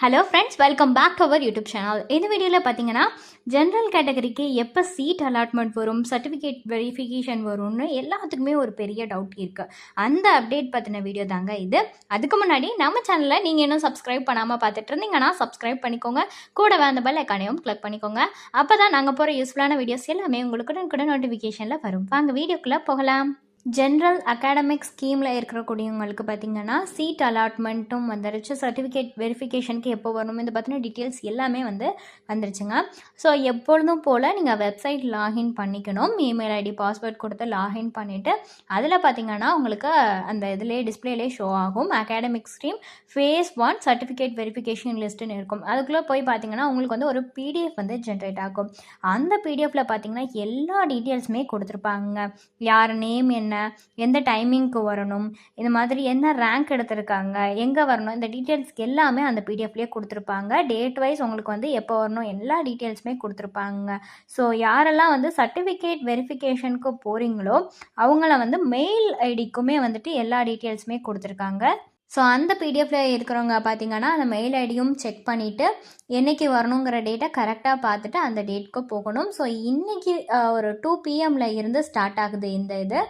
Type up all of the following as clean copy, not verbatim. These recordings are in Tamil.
Hello friends, welcome back to our YouTube channel. இந்த வீடியோவில் பார்த்தீங்கன்னா ஜென்ரல் கேட்டகரிக்கு எப்போ சீட் அலாட்மெண்ட் வரும், சர்டிஃபிகேட் வெரிஃபிகேஷன் வரும்னு எல்லாத்துக்குமே ஒரு பெரிய டவுட் இருக்குது. அந்த அப்டேட் பற்றின வீடியோ தாங்க இது. அதுக்கு முன்னாடி நம்ம சேனலில் நீங்கள் இன்னும் சப்ஸ்கிரைப் பண்ணாமல் பார்த்துட்டு இருந்தீங்கன்னா சப்ஸ்கிரைப் பண்ணிக்கோங்க. கூடவே அந்த பெல் ஐக்கானையும் கிளிக் பண்ணிக்கோங்க. அப்போ தான் நாங்கள் போகிற யூஸ்ஃபுல்லான வீடியோஸ் எல்லாமே உங்களுக்கு கூட நோட்டிஃபிகேஷனில் வரும். வாங்க வீடியோக்குள்ளே போகலாம். ஜென்ரல் அகாடமிக் ஸ்கீமில் இருக்கக்கூடியவங்களுக்கு பார்த்திங்கன்னா சீட் அலாட்மெண்ட்டும் வந்துருச்சு. சர்டிஃபிகேட் வெரிஃபிகேஷனுக்கு எப்போ வரணும் இதை பற்றின டீட்டெயில்ஸ் எல்லாமே வந்துருச்சுங்க. ஸோ எப்பொழுதும் போல் நீங்கள் வெப்சைட் லாகின் பண்ணிக்கணும். இமெயில் ஐடி பாஸ்வேர்ட் கொடுத்து லாகின் பண்ணிவிட்டு அதில் பார்த்திங்கன்னா உங்களுக்கு அந்த இதிலே டிஸ்பிளேலே ஷோ ஆகும். Academic stream phase 1 certificate verification லிஸ்ட்டுன்னு இருக்கும். அதுக்குள்ளே போய் பார்த்திங்கன்னா உங்களுக்கு ஒரு பிடிஎஃப் ஜென்ரேட் ஆகும். அந்த பிடிஎஃப்பில் பார்த்திங்கன்னா எல்லா டீட்டெயில்ஸுமே கொடுத்துருப்பாங்க. யார் நேம் என்ன, எந்த டைமிங்க்கு வரணும், இந்த மாதிரி என்ன ரேங்க் எடுத்திருக்காங்க, எங்கே வரணும், இந்த டீட்டெயில்ஸ்க்கு எல்லாமே அந்த பிடிஎஃப்லேயே கொடுத்துருப்பாங்க. டேட் வைஸ் உங்களுக்கு எப்போ வரணும் எல்லா டீட்டெயில்ஸுமே கொடுத்துருப்பாங்க. ஸோ யாரெல்லாம் சர்டிஃபிகேட் வெரிஃபிகேஷனுக்கு போகிறீங்களோ அவங்கள மெயில் ஐடிக்குமே எல்லா டீட்டெயில்ஸுமே கொடுத்துருக்காங்க. ஸோ அந்த பிடிஎஃப்பில் இருக்கிறவங்க பார்த்திங்கன்னா அந்த மெயில் ஐடியும் செக் பண்ணிவிட்டு என்றைக்கு வரணுங்கிற டேட்டை கரெக்டாக பார்த்துட்டு அந்த டேட்க்கு போகணும். ஸோ இன்றைக்கி ஒரு 2 PM இருந்து ஸ்டார்ட் ஆகுது இந்த இது.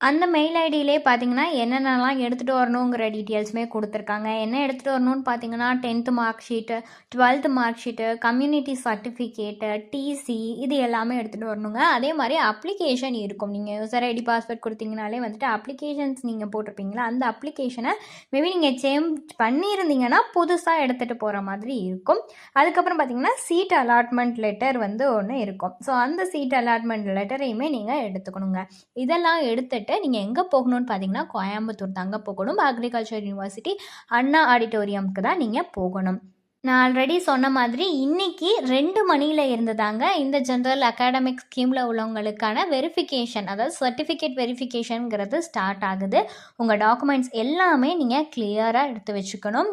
அந்த மெயில் ஐடியிலே பார்த்தீங்கன்னா என்னென்னலாம் எடுத்துகிட்டு வரணுங்கிற டீட்டெயில்ஸுமே கொடுத்துருக்காங்க. என்ன எடுத்துகிட்டு வரணும்னு பார்த்தீங்கன்னா 10th mark sheet, 12th mark sheet, community certificate, TC இது எல்லாமே எடுத்துகிட்டு வரணுங்க. அதே மாதிரி அப்ளிகேஷன் இருக்கும். நீங்கள் யூசர் ஐடி பாஸ்வேர்ட் கொடுத்தீங்கனாலே அப்ளிகேஷன்ஸ் நீங்கள் போட்டிருப்பீங்களா அந்த அப்ளிகேஷனை மேபி நீங்கள் சேஞ்ச் பண்ணியிருந்தீங்கன்னா புதுசாக எடுத்துகிட்டு போகிற மாதிரி இருக்கும். அதுக்கப்புறம் பார்த்தீங்கன்னா சீட் அலாட்மெண்ட் லெட்டர் ஒன்று இருக்கும். ஸோ அந்த சீட் அலாட்மெண்ட் லெட்டரையுமே நீங்கள் எடுத்துக்கணுங்க. இதெல்லாம் எடுத்துகிட்டு நீங்கள் எங்கே போகணும்னு பார்த்தீங்கன்னா கோயம்புத்தூர் தாங்க போகணும். அக்ரிகல்ச்சர் யூனிவர்சிட்டி அண்ணா ஆடிட்டோரியமுக்கு தான் நீங்கள் போகணும். நான் ஆல்ரெடி சொன்ன மாதிரி இன்றைக்கி 2 மணியில் இருந்து தாங்க இந்த ஜென்ரல் அகாடமிக் ஸ்கீமில் உள்ளவங்களுக்கான வெரிஃபிகேஷன், அதாவது சர்டிஃபிகேட் வெரிஃபிகேஷனுங்கிறது ஸ்டார்ட் ஆகுது. உங்கள் டாக்குமெண்ட்ஸ் எல்லாமே நீங்கள் கிளியராக எடுத்து வச்சுக்கணும்.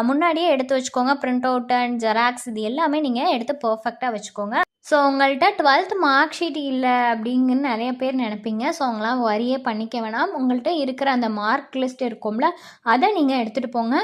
முன்னாடியே எடுத்து வச்சுக்கோங்க. பிரிண்ட் அவுட் அண்ட் ஜெராக்ஸ் இது எல்லாமே நீங்கள் எடுத்து பர்ஃபெக்டாக வச்சுக்கோங்க. ஸோ உங்கள்கிட்ட 12th மார்க் ஷீட் இல்லை அப்படிங்கன்னு நிறைய பேர் நினைப்பீங்க. ஸோ அவங்களாம் வரியே பண்ணிக்க வேணாம். உங்கள்கிட்ட இருக்கிற அந்த மார்க் லிஸ்ட் இருக்கும்ல அதை நீங்கள் எடுத்துகிட்டு போங்க.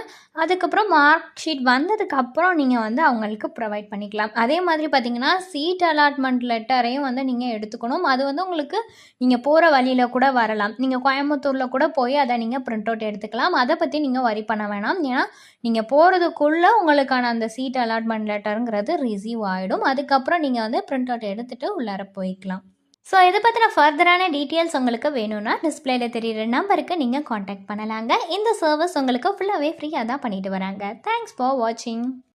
அதுக்கப்புறம் மார்க் ஷீட் வந்ததுக்கப்புறம் நீங்கள் அவங்களுக்கு ப்ரொவைட் பண்ணிக்கலாம். அதே மாதிரி பார்த்திங்கன்னா சீட் அலாட்மெண்ட் லெட்டரையும் நீங்கள் எடுத்துக்கணும். அது உங்களுக்கு நீங்கள் போகிற வழியில் கூட வரலாம். நீங்கள் கோயம்புத்தூரில் கூட போய் அதை நீங்கள் பிரிண்ட் அவுட் எடுத்துக்கலாம். அதை பற்றி நீங்கள் வரி பண்ண வேணாம். ஏன்னா நீங்கள் போகிறதுக்குள்ளே உங்களுக்கான அந்த சீட் அலாட்மெண்ட் லெட்டருங்கிறது ரிசீவ் ஆகிடும். அதுக்கப்புறம் நீங்கள் பிரிண்ட் அவுட் எடுத்துகிட்டு உள்ளார போய்க்கலாம். ஸோ இதை பற்றின ஃபர்தரான டீட்டெயில்ஸ் உங்களுக்கு வேணும்னா டிஸ்பிளேல தெரியுற நம்பருக்கு நீங்கள் காண்டாக்ட் பண்ணலாங்க. இந்த சர்வீஸ் உங்களுக்கு ஃபுல்லாகவே ஃப்ரீயாக தான் பண்ணிட்டு வராங்க. தேங்க்ஸ் ஃபார் வாட்சிங்.